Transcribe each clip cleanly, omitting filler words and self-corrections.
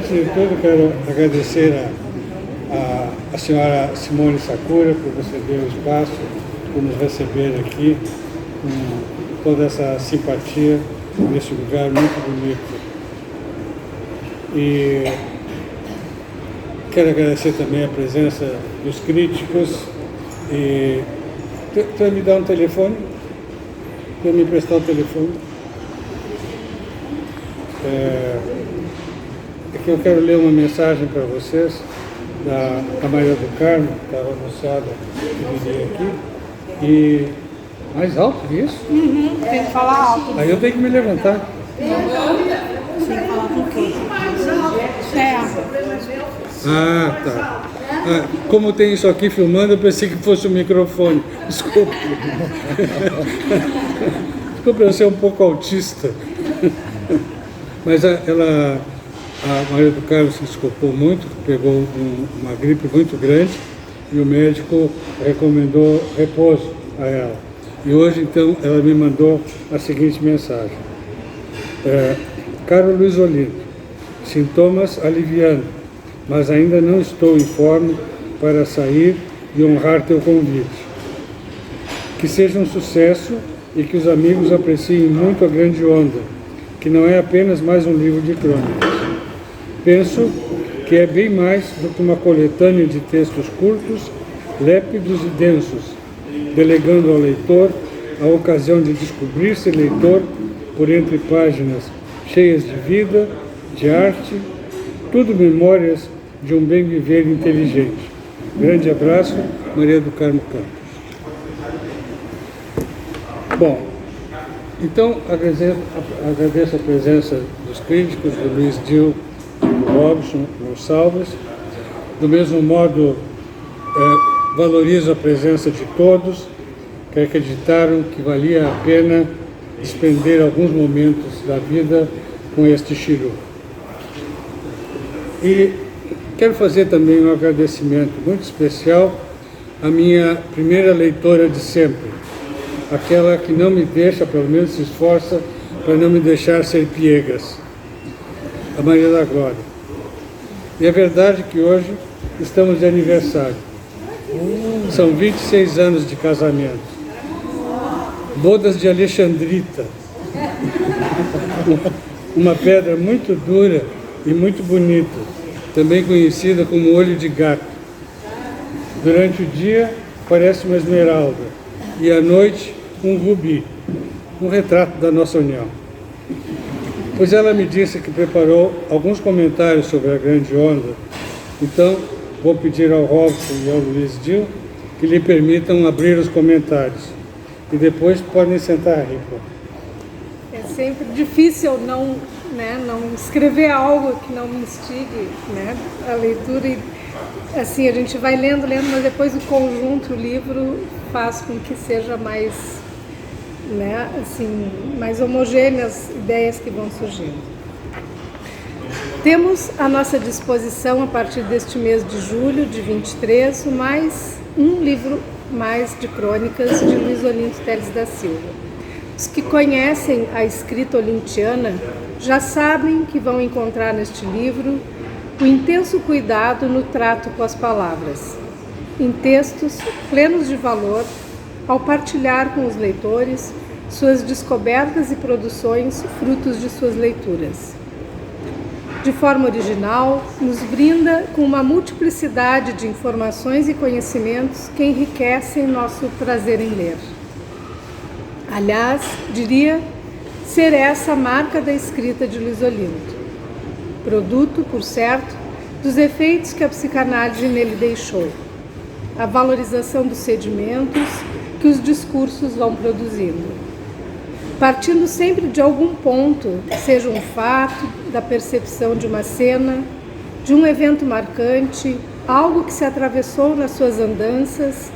Antes de tudo, quero agradecer a senhora Simone Sakura por conceder o espaço, por nos receber aqui com toda essa simpatia nesse lugar muito bonito. E quero agradecer também a presença dos críticos. E tu vai me dar um telefone? Tu vai me emprestar o telefone? É que eu quero ler uma mensagem para vocês da Maria do Carmo, que estava anunciada que viria aqui. E mais alto que isso? Tem que falar alto. Aí eu tenho que me levantar. Tem que falar com quem? Ah, tá. Ah, como tem isso aqui filmando, eu pensei que fosse o microfone. Desculpa. Desculpa eu ser um pouco autista. Mas a Maria do Carmo se desculpou muito, pegou uma gripe muito grande e o médico recomendou repouso a ela. E hoje, então, ela me mandou a seguinte mensagem. Caro Luiz Olinto, sintomas aliviando, mas ainda não estou em forma para sair e honrar teu convite. Que seja um sucesso e que os amigos apreciem muito a Grande Onda, que não é apenas mais um livro de crônicas. Penso que é bem mais do que uma coletânea de textos curtos, lépidos e densos, delegando ao leitor a ocasião de descobrir-se leitor por entre páginas cheias de vida, de arte, tudo memórias de um bem viver inteligente. Grande abraço, Maria do Carmo Campos. Bom, então agradeço a presença dos críticos, do Luiz Dil, do Robson Gonçalves. Do mesmo modo, valorizo a presença de todos que acreditaram que valia a pena despender alguns momentos da vida com este Chiru. E quero fazer também um agradecimento muito especial à minha primeira leitora de sempre, aquela que não me deixa, pelo menos se esforça, para não me deixar ser piegas, a Maria da Glória. E é verdade que hoje estamos de aniversário. São 26 anos de casamento. Bodas de Alexandrita. Uma pedra muito dura e muito bonita, também conhecida como olho de gato. Durante o dia parece uma esmeralda e à noite um rubi, um retrato da nossa união. Pois ela me disse que preparou alguns comentários sobre a Grande Onda, então vou pedir ao Robson e ao Luiz Dil que lhe permitam abrir os comentários. E depois podem sentar aí. É sempre difícil não escrever algo que não me instigue, a leitura. E, assim, a gente vai lendo, mas depois o conjunto, o livro, faz com que seja mais, mais homogêneas ideias que vão surgindo. Temos à nossa disposição, a partir deste mês de julho de 23, mais um livro mais de crônicas de Luiz Olinto Teles da Silva. Os que conhecem a escrita olintiana já sabem que vão encontrar neste livro o intenso cuidado no trato com as palavras, em textos plenos de valor, ao partilhar com os leitores suas descobertas e produções frutos de suas leituras. De forma original, nos brinda com uma multiplicidade de informações e conhecimentos que enriquecem nosso prazer em ler. Aliás, diria ser essa a marca da escrita de Luiz Olinto, produto, por certo, dos efeitos que a psicanálise nele deixou, a valorização dos sedimentos que os discursos vão produzindo. Partindo sempre de algum ponto, seja um fato, da percepção de uma cena, de um evento marcante, algo que se atravessou nas suas andanças,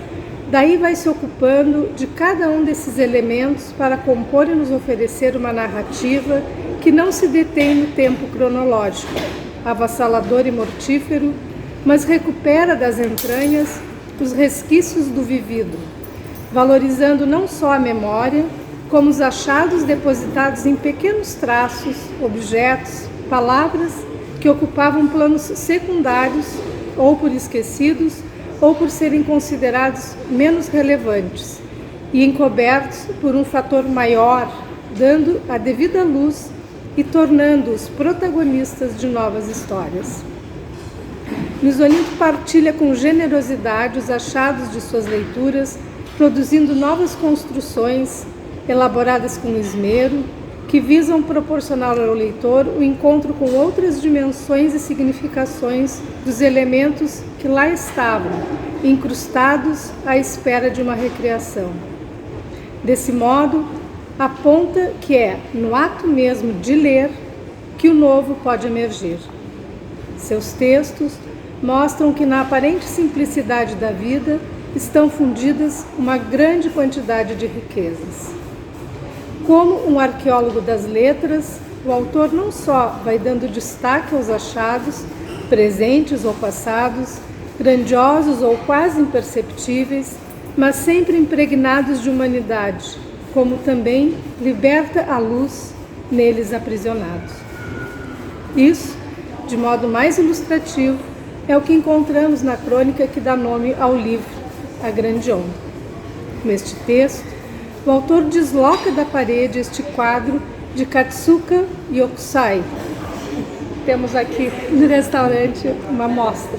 daí vai se ocupando de cada um desses elementos para compor e nos oferecer uma narrativa que não se detém no tempo cronológico, avassalador e mortífero, mas recupera das entranhas os resquícios do vivido, valorizando não só a memória, como os achados depositados em pequenos traços, objetos, palavras que que ocupavam planos secundários, ou por esquecidos, ou por serem considerados menos relevantes, e encobertos por um fator maior, dando a devida luz e tornando-os protagonistas de novas histórias. Luiz Olinto partilha com generosidade os achados de suas leituras, produzindo novas construções, elaboradas com esmero, que visam proporcionar ao leitor o encontro com outras dimensões e significações dos elementos que lá estavam, incrustados à espera de uma recriação. Desse modo, aponta que é no ato mesmo de ler que o novo pode emergir. Seus textos mostram que na aparente simplicidade da vida estão fundidas uma grande quantidade de riquezas. Como um arqueólogo das letras, o autor não só vai dando destaque aos achados, presentes ou passados, grandiosos ou quase imperceptíveis, mas sempre impregnados de humanidade, como também liberta a luz neles aprisionados. Isso, de modo mais ilustrativo, é o que encontramos na crônica que dá nome ao livro, A Grande Onda. Neste texto, o autor desloca da parede este quadro de Katsuka Yokusai. Temos aqui no restaurante uma mostra.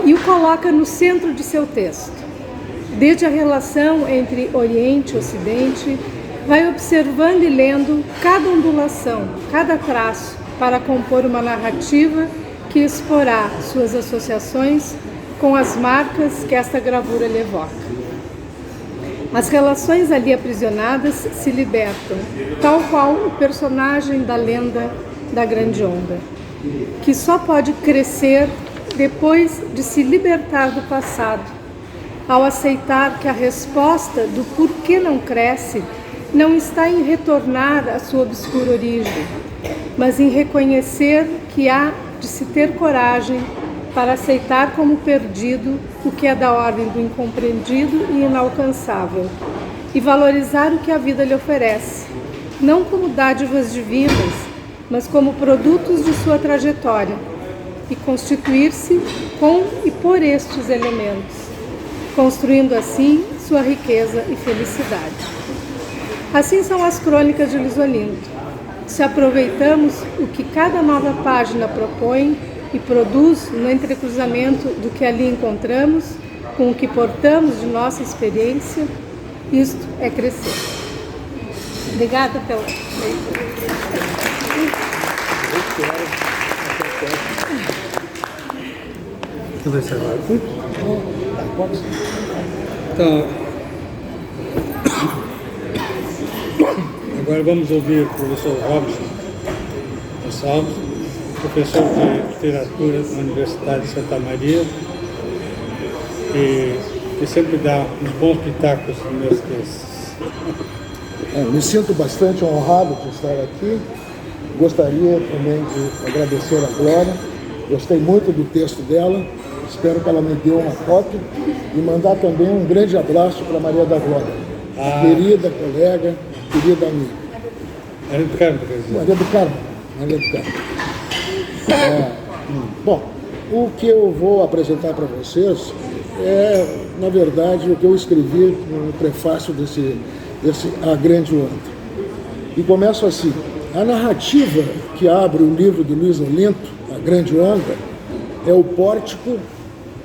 E o coloca no centro de seu texto. Desde a relação entre Oriente e Ocidente, vai observando e lendo cada ondulação, cada traço, para compor uma narrativa que exporá suas associações com as marcas que esta gravura lhe evoca. As relações ali aprisionadas se libertam, tal qual o personagem da lenda da Grande Onda, que só pode crescer depois de se libertar do passado, ao aceitar que a resposta do porquê não cresce não está em retornar à sua obscura origem, mas em reconhecer que há de se ter coragem para aceitar como perdido o que é da ordem do incompreendido e inalcançável, e valorizar o que a vida lhe oferece, não como dádivas divinas, mas como produtos de sua trajetória, e constituir-se com e por estes elementos, construindo assim sua riqueza e felicidade. Assim são as crônicas de Luiz Olinto. Se aproveitamos o que cada nova página propõe e produz no entrecruzamento do que ali encontramos, com o que portamos de nossa experiência, isto é crescer. Obrigada pela leitura. Então, agora vamos ouvir o professor Robson Gonçalves, professor de literatura na Universidade de Santa Maria, que sempre dá uns bons pitacos nos meus textos. Me sinto bastante honrado de estar aqui. Gostaria também de agradecer a Glória. Gostei muito do texto dela. Espero que ela me dê uma cópia e mandar também um grande abraço para Maria da Glória, querida colega, querida amiga. Maria do Carmo, quer dizer? Maria do Carmo. Bom, o que eu vou apresentar para vocês é, na verdade, o que eu escrevi no prefácio desse A Grande Onda. E começo assim: a narrativa que abre o livro de Luiz Olinto, A Grande Onda, é o pórtico,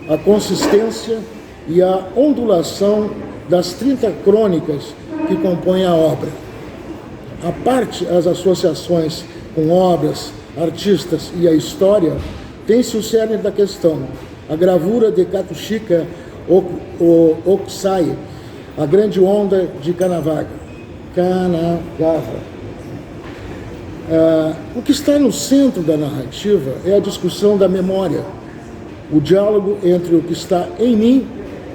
a consistência e a ondulação das 30 crônicas que compõem a obra. À parte as associações com obras, artistas e a história, tem-se o cerne da questão, a gravura de Katsushika Yokusai, A Grande Onda de Kanagawa. O que está no centro da narrativa é a discussão da memória, o diálogo entre o que está em mim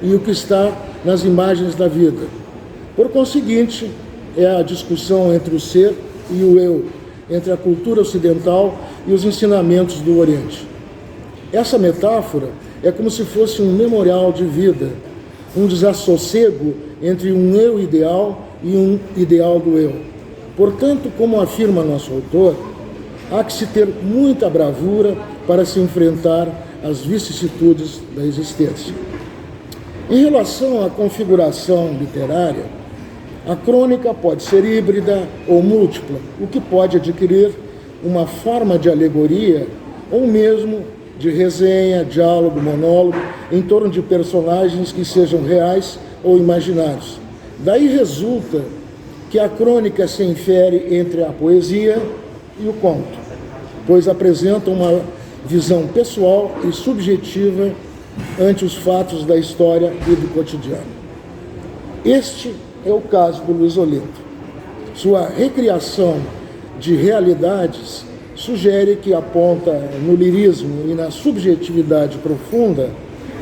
e o que está nas imagens da vida. Por conseguinte, é a discussão entre o ser e o eu, entre a cultura ocidental e os ensinamentos do Oriente. Essa metáfora é como se fosse um memorial de vida, um desassossego entre um eu ideal e um ideal do eu. Portanto, como afirma nosso autor, há que se ter muita bravura para se enfrentar às vicissitudes da existência. Em relação à configuração literária, a crônica pode ser híbrida ou múltipla, o que pode adquirir uma forma de alegoria ou mesmo de resenha, diálogo, monólogo, em torno de personagens que sejam reais ou imaginários. Daí resulta que a crônica se infere entre a poesia e o conto, pois apresenta uma visão pessoal e subjetiva ante os fatos da história e do cotidiano. Este é o caso do Luiz Olinto. Sua recriação de realidades sugere que aponta no lirismo e na subjetividade profunda,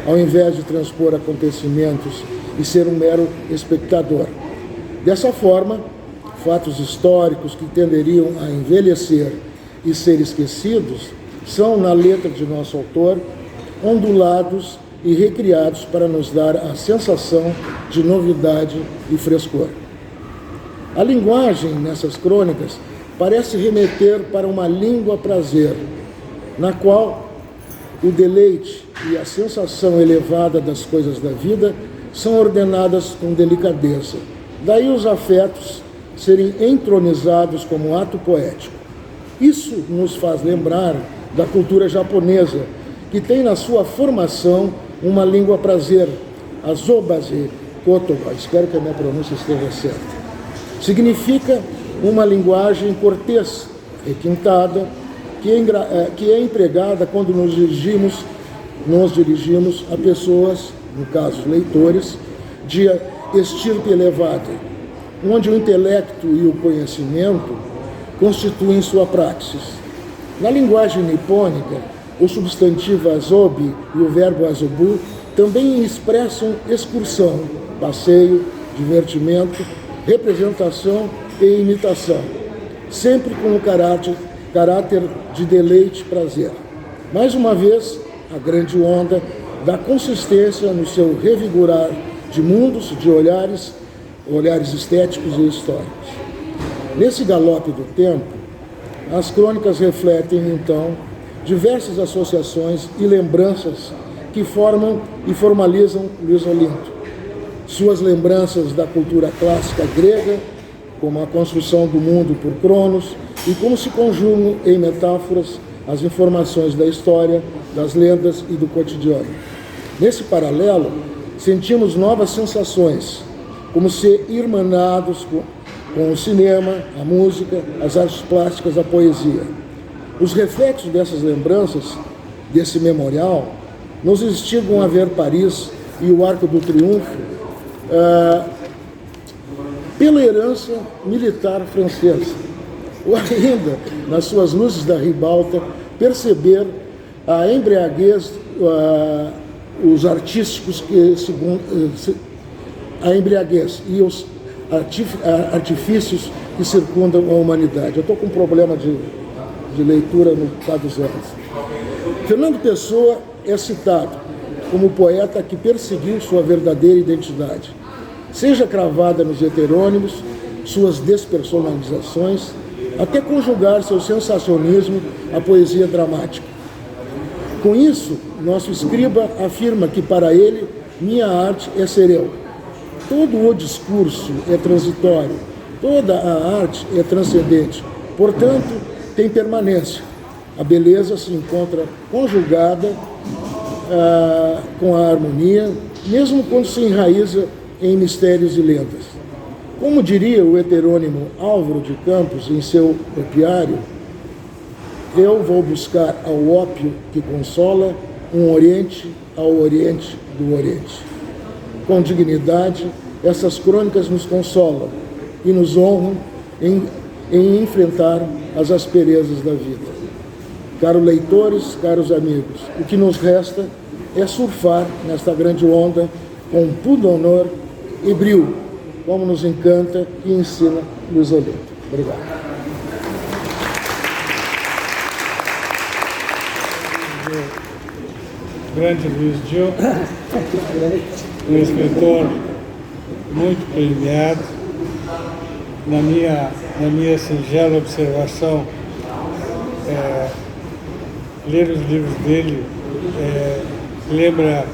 ao invés de transpor acontecimentos e ser um mero espectador. Dessa forma, fatos históricos que tenderiam a envelhecer e ser esquecidos são, na letra de nosso autor, ondulados e recriados para nos dar a sensação de novidade e frescor. A linguagem nessas crônicas parece remeter para uma língua prazer, na qual o deleite e a sensação elevada das coisas da vida são ordenadas com delicadeza. Daí os afetos serem entronizados como ato poético. Isso nos faz lembrar da cultura japonesa, que tem na sua formação uma língua prazer, a Zobaze Kotoba, espero que a minha pronúncia esteja certa. Significa uma linguagem cortês, requintada, que é empregada quando nos dirigimos a pessoas, no caso leitores, de estirpe elevada, onde o intelecto e o conhecimento constituem sua praxis. Na linguagem nipônica, o substantivo azobi e o verbo azobu também expressam excursão, passeio, divertimento, representação e imitação, sempre com o caráter de deleite e prazer. Mais uma vez, a grande onda dá consistência no seu revigorar de mundos, de olhares estéticos e históricos. Nesse galope do tempo, as crônicas refletem, então, diversas associações e lembranças que formam e formalizam Luiz Olinto. Suas lembranças da cultura clássica grega, como a construção do mundo por Cronos, e como se conjugam em metáforas as informações da história, das lendas e do cotidiano. Nesse paralelo, sentimos novas sensações, como ser irmanados com o cinema, a música, as artes plásticas, a poesia. Os reflexos dessas lembranças, desse memorial, nos instigam a ver Paris e o Arco do Triunfo pela herança militar francesa, ou ainda, nas suas luzes da ribalta, perceber a embriaguez, os artísticos a embriaguez e os artifícios que circundam a humanidade. Eu estou com um problema de leitura no Pá dos Anos. Fernando Pessoa é citado como poeta que perseguiu sua verdadeira identidade, seja cravada nos heterônimos, suas despersonalizações, até conjugar seu sensacionismo à poesia dramática. Com isso, nosso escriba afirma que para ele, minha arte é ser eu. Todo o discurso é transitório, toda a arte é transcendente, portanto, tem permanência. A beleza se encontra conjugada com a harmonia, mesmo quando se enraiza em mistérios e lendas. Como diria o heterônimo Álvaro de Campos em seu opiário, eu vou buscar ao ópio que consola um Oriente ao Oriente do Oriente. Com dignidade, essas crônicas nos consolam e nos honram em enfrentar as asperezas da vida. Caros leitores, caros amigos, o que nos resta é surfar nesta grande onda com pudor e brio, como nos encanta e ensina Luiz Olinto. Obrigado. Grande Luiz Gil, um escritor muito premiado. Na minha singela observação, ler os livros dele lembra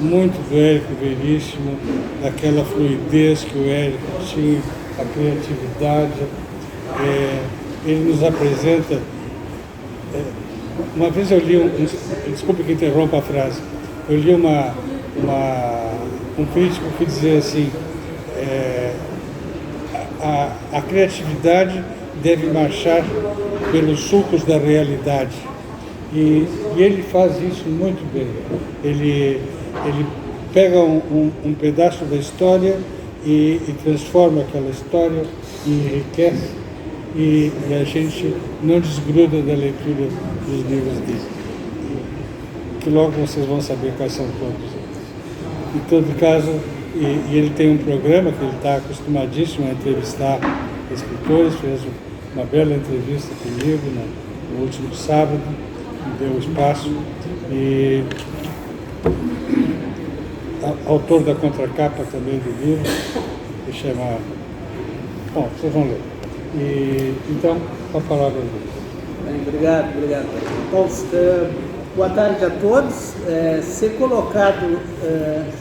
muito do Érico Veríssimo, daquela fluidez que o Érico tinha, a criatividade. Ele nos apresenta... uma vez eu li, desculpe que interrompa a frase, eu li um crítico que dizia assim, a criatividade deve marchar pelos sulcos da realidade. E ele faz isso muito bem. Ele pega um pedaço da história e transforma aquela história e enriquece, e a gente não desgruda da leitura dos livros dele. Que logo vocês vão saber quais são todos. Em todo caso, e ele tem um programa que ele está acostumadíssimo a entrevistar escritores, fez uma bela entrevista comigo no último sábado, me deu espaço, e autor da contracapa também do livro, que chama... Bom, vocês vão ler. Então, a palavra é dele. Obrigado. Bom, boa tarde a todos. Ser colocado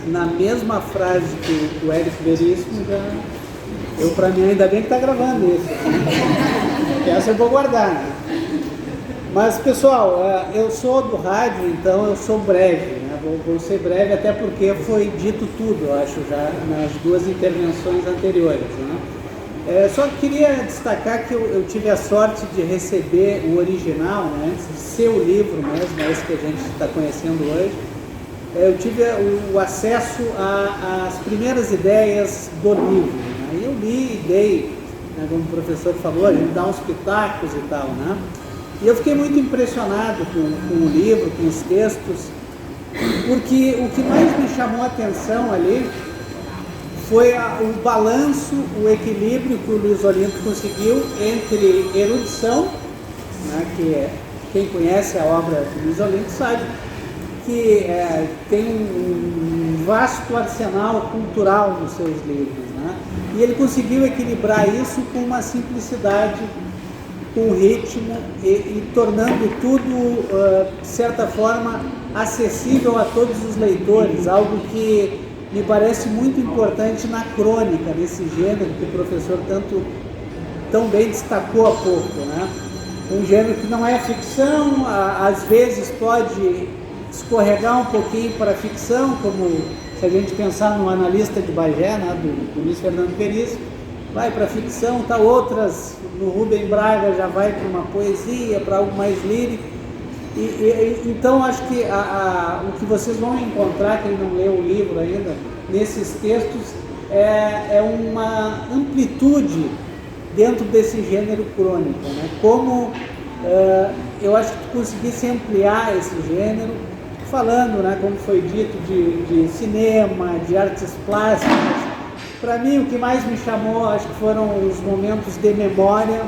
na mesma frase que o Érico Veríssimo, para mim, ainda bem que está gravando isso. Essa eu vou guardar, né? Mas, pessoal, eu sou do rádio, então eu sou breve, né? Vou ser breve, até porque foi dito tudo, eu acho, já nas duas intervenções anteriores, né? Só queria destacar que eu tive a sorte de receber o original, né, antes de ser o livro mesmo, esse que a gente está conhecendo hoje. Eu tive o acesso às primeiras ideias do livro, né? Eu li e dei, né, como o professor falou, a gente dá uns pitacos e tal, né? E eu fiquei muito impressionado com o livro, com os textos, porque o que mais me chamou a atenção ali foi o balanço, o equilíbrio que o Luiz Olinto conseguiu entre erudição, né, que quem conhece a obra do Luiz Olinto sabe que tem um vasto arsenal cultural nos seus livros, né? E ele conseguiu equilibrar isso com uma simplicidade, com ritmo e tornando tudo, de certa forma, acessível a todos os leitores, algo que me parece muito importante na crônica, nesse gênero que o professor tão bem destacou há pouco, né? Um gênero que não é ficção, às vezes pode escorregar um pouquinho para a ficção, como se a gente pensar no Analista de Bagé, né, do Luiz Fernando Veríssimo, vai para a ficção, tá, outras, no Rubem Braga já vai para uma poesia, para algo mais lírico. Então acho que o que vocês vão encontrar, quem não leu o livro ainda, nesses textos, é uma amplitude dentro desse gênero crônico, né? Como eu acho que conseguisse ampliar esse gênero, falando, né, como foi dito, de cinema, de artes plásticas. Para mim, o que mais me chamou, acho que foram os momentos de memória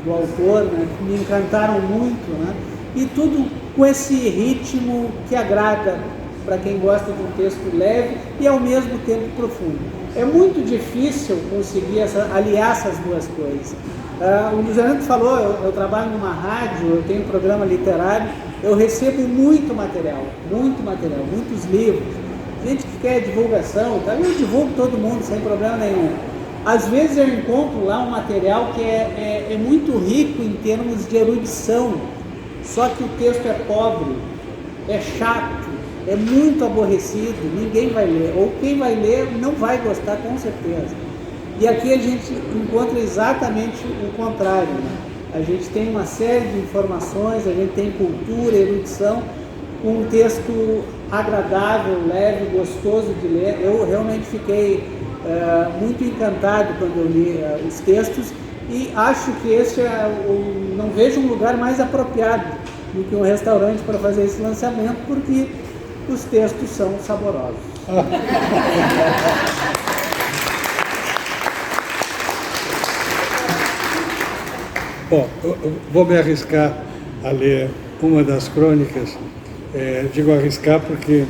do autor, né, que me encantaram muito, né? E tudo com esse ritmo que agrada para quem gosta de um texto leve e ao mesmo tempo profundo. É muito difícil conseguir aliar essas duas coisas. O Luiz Fernando falou, eu trabalho numa rádio, eu tenho um programa literário, eu recebo muito material, muitos livros, gente que quer divulgação, tá? Eu divulgo todo mundo sem problema nenhum. Às vezes eu encontro lá um material que é muito rico em termos de erudição, só que o texto é pobre, é chato, é muito aborrecido, ninguém vai ler, ou quem vai ler não vai gostar com certeza. E aqui a gente encontra exatamente o contrário, né? A gente tem uma série de informações, a gente tem cultura, erudição, um texto agradável, leve, gostoso de ler. Eu realmente fiquei muito encantado quando eu li os textos e acho que não vejo um lugar mais apropriado do que um restaurante para fazer esse lançamento, porque os textos são saborosos. Bom, eu vou me arriscar a ler uma das crônicas. Digo arriscar porque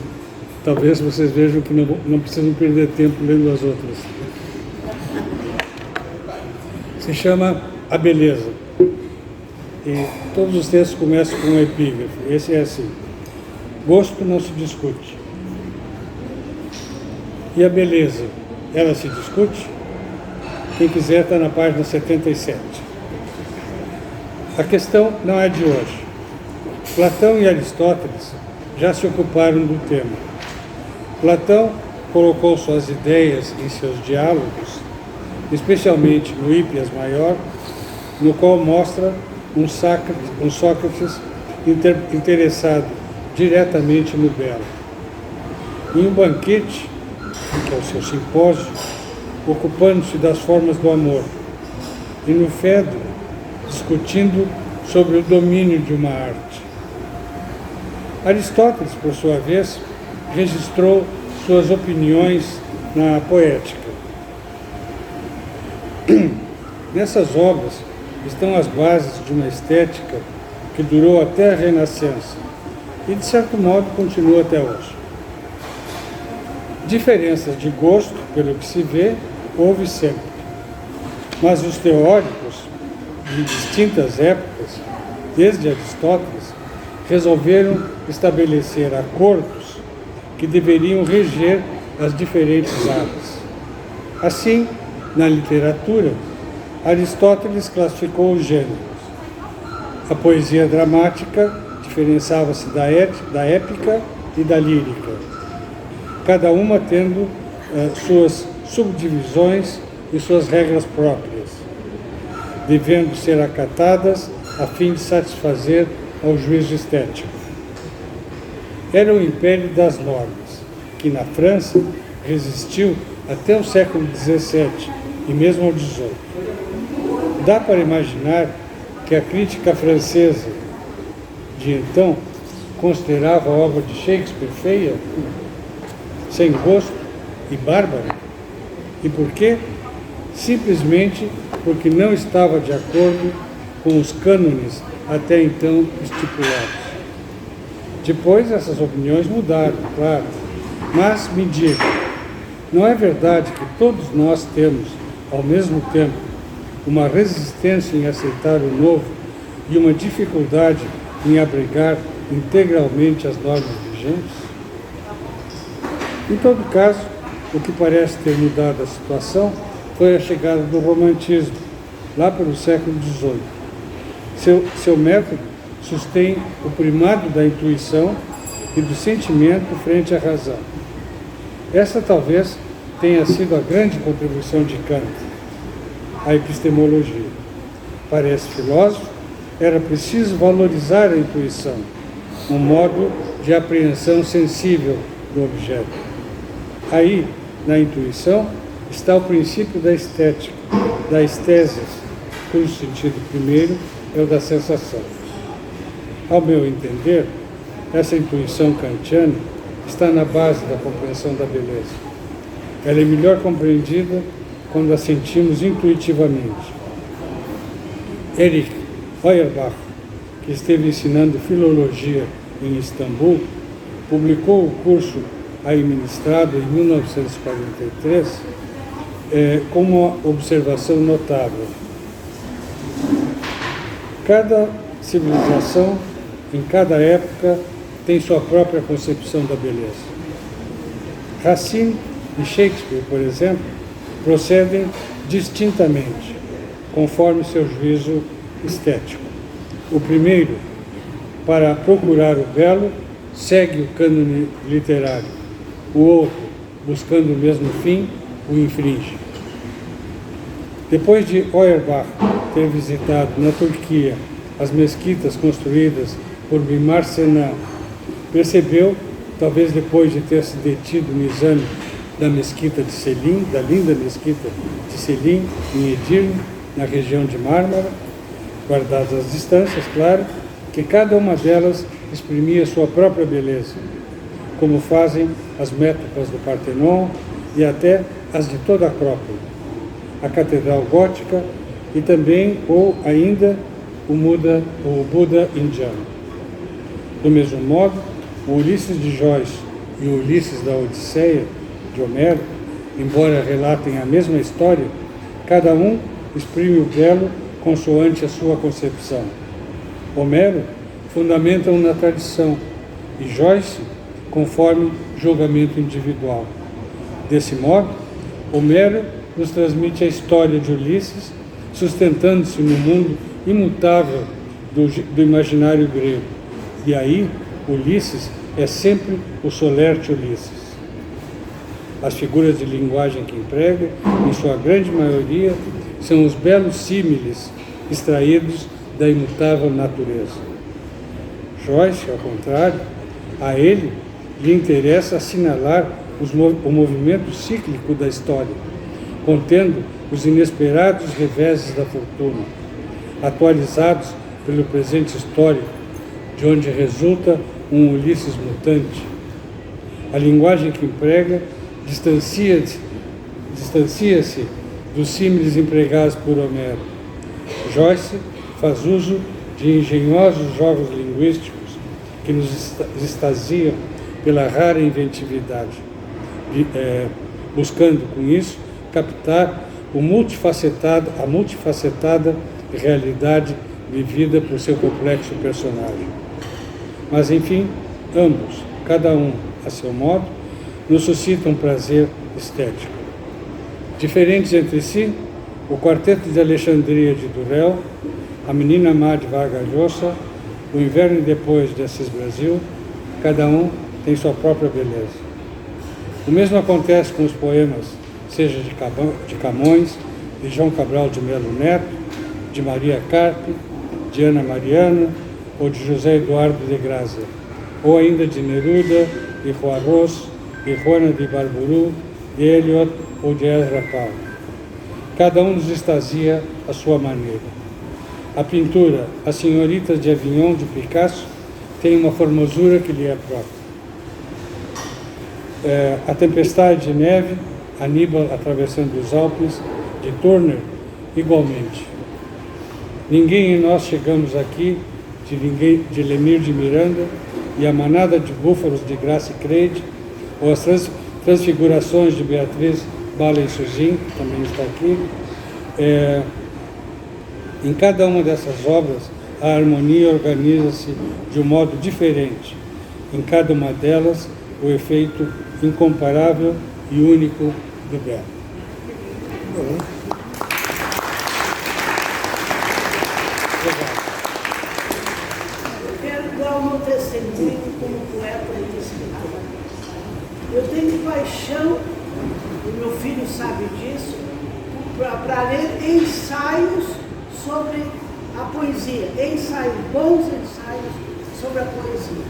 talvez vocês vejam que não precisam perder tempo lendo as outras. Se chama A Beleza. E todos os textos começam com um epígrafe. Esse é assim: gosto não se discute. E a beleza, ela se discute? Quem quiser está na página 77. A questão não é de hoje. Platão e Aristóteles já se ocuparam do tema. Platão colocou suas ideias em seus diálogos, especialmente no Hípias Maior, no qual mostra um Sócrates interessado diretamente no belo. Em um banquete, que é o seu simpósio, ocupando-se das formas do amor, e no Fedro, discutindo sobre o domínio de uma arte. Aristóteles, por sua vez, registrou suas opiniões na poética. Nessas obras estão as bases de uma estética que durou até a Renascença e, de certo modo, continua até hoje. Diferenças de gosto, pelo que se vê, houve sempre. Mas os teóricos de distintas épocas, desde Aristóteles, resolveram estabelecer acordos que deveriam reger as diferentes artes. Assim, na literatura, Aristóteles classificou os gêneros. A poesia dramática diferenciava-se da épica e da lírica, cada uma tendo suas subdivisões e suas regras próprias, devendo ser acatadas a fim de satisfazer ao juízo estético. Era o império das normas, que na França resistiu até o século XVII e mesmo ao XVIII. Dá para imaginar que a crítica francesa de então considerava a obra de Shakespeare feia, sem gosto e bárbara. E por quê? Simplesmente porque não estava de acordo com os cânones até então estipulados. Depois essas opiniões mudaram, claro, mas me diga, não é verdade que todos nós temos, ao mesmo tempo, uma resistência em aceitar o novo e uma dificuldade em abrigar integralmente as normas vigentes? Em todo caso, o que parece ter mudado a situação foi a chegada do romantismo, lá pelo século XVIII. Seu método sustém o primado da intuição e do sentimento frente à razão. Essa talvez tenha sido a grande contribuição de Kant à epistemologia. Para esse filósofo, era preciso valorizar a intuição, um modo de apreensão sensível do objeto. Aí, na intuição, está o princípio da estética, da estésis, cujo sentido primeiro é o da sensação. Ao meu entender, essa intuição kantiana está na base da compreensão da beleza. Ela é melhor compreendida quando a sentimos intuitivamente. Erich Feuerbach, que esteve ensinando filologia em Istambul, publicou o curso aí ministrado em 1943 com uma observação notável. Cada civilização, em cada época, tem sua própria concepção da beleza. Racine e Shakespeare, por exemplo, procedem distintamente, conforme seu juízo estético. O primeiro, para procurar o belo, segue o cânone literário. O outro, buscando o mesmo fim, o infringe. Depois de Feuerbach ter visitado na Turquia as mesquitas construídas por Mimar Sinan, percebeu, talvez depois de ter se detido no exame da mesquita de Selim, da linda mesquita de Selim, em Edirne, na região de Mármara, guardadas as distâncias, claro, que cada uma delas exprimia sua própria beleza, como fazem as métopas do Partenon e até as de toda a Acrópole, a Catedral Gótica e também, ou ainda, o Buda indiano. Do mesmo modo, o Ulisses de Joyce e o Ulisses da Odisseia, de Homero, embora relatem a mesma história, cada um exprime o belo consoante a sua concepção. Homero fundamenta-o na tradição e Joyce conforme julgamento individual. Desse modo, Homero nos transmite a história de Ulisses, sustentando-se no mundo imutável do imaginário grego. E aí, Ulisses é sempre o solerte Ulisses. As figuras de linguagem que emprega, em sua grande maioria, são os belos símiles extraídos da imutável natureza. Joyce, ao contrário, a ele lhe interessa assinalar o movimento cíclico da história, contendo os inesperados reveses da fortuna, atualizados pelo presente histórico, de onde resulta um Ulisses mutante. A linguagem que emprega distancia-se dos símiles empregados por Homero. Joyce faz uso de engenhosos jogos linguísticos que nos extasiam pela rara inventividade, buscando com isso captar a multifacetada realidade vivida por seu complexo personagem. Mas, enfim, ambos, cada um a seu modo, nos suscitam prazer estético. Diferentes entre si, o Quarteto de Alexandria de Durrell, A Menina Má de Vargas Llosa, O Inverno e Depois de Assis Brasil, cada um tem sua própria beleza. O mesmo acontece com os poemas, seja de Camões, de João Cabral de Melo Neto, de Maria Carpe, de Ana Mariana ou de José Eduardo de Grazia, ou ainda de Neruda, de Juarros, de Juana de Ibarburu, de Eliot ou de Ezra Pound. Cada um nos extasia à sua maneira. A pintura As Senhoritas de Avignon, de Picasso, tem uma formosura que lhe é própria. A Tempestade de Neve, Aníbal atravessando os Alpes, de Turner, igualmente. Ninguém em nós chegamos aqui, de Lemir de Miranda, e a Manada de Búfalos de Grace Creed, ou as Transfigurações de Beatriz Balen-Suzin, que também está aqui. Em cada uma dessas obras, a harmonia organiza-se de um modo diferente. Em cada uma delas, o efeito incomparável e único do belo. Eu quero dar o meu testemunho como poeta e escritor. Eu tenho paixão, e meu filho sabe disso, para ler ensaios sobre a poesia, bons ensaios sobre a poesia.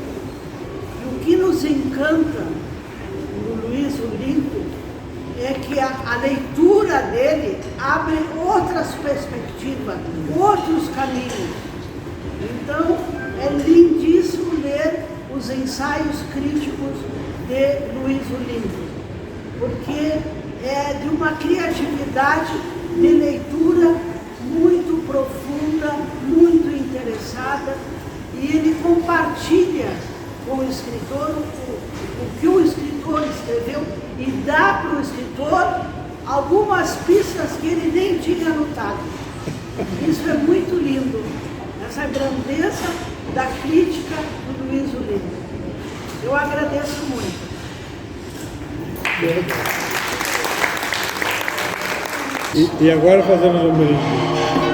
E o que nos encanta no Luiz o Lindo é que a leitura dele abre outras perspectivas, outros caminhos. Então, é lindíssimo ler os ensaios críticos de Luiz o Lindo, porque é de uma criatividade de leitura muito profunda, muito interessada, e ele compartilha com o escritor o que o escritor escreveu e dá para o escritor algumas pistas que ele nem tinha anotado. Isso é muito lindo, essa grandeza da crítica do Luiz o Lindo. Eu agradeço muito. E agora fazemos um brinde.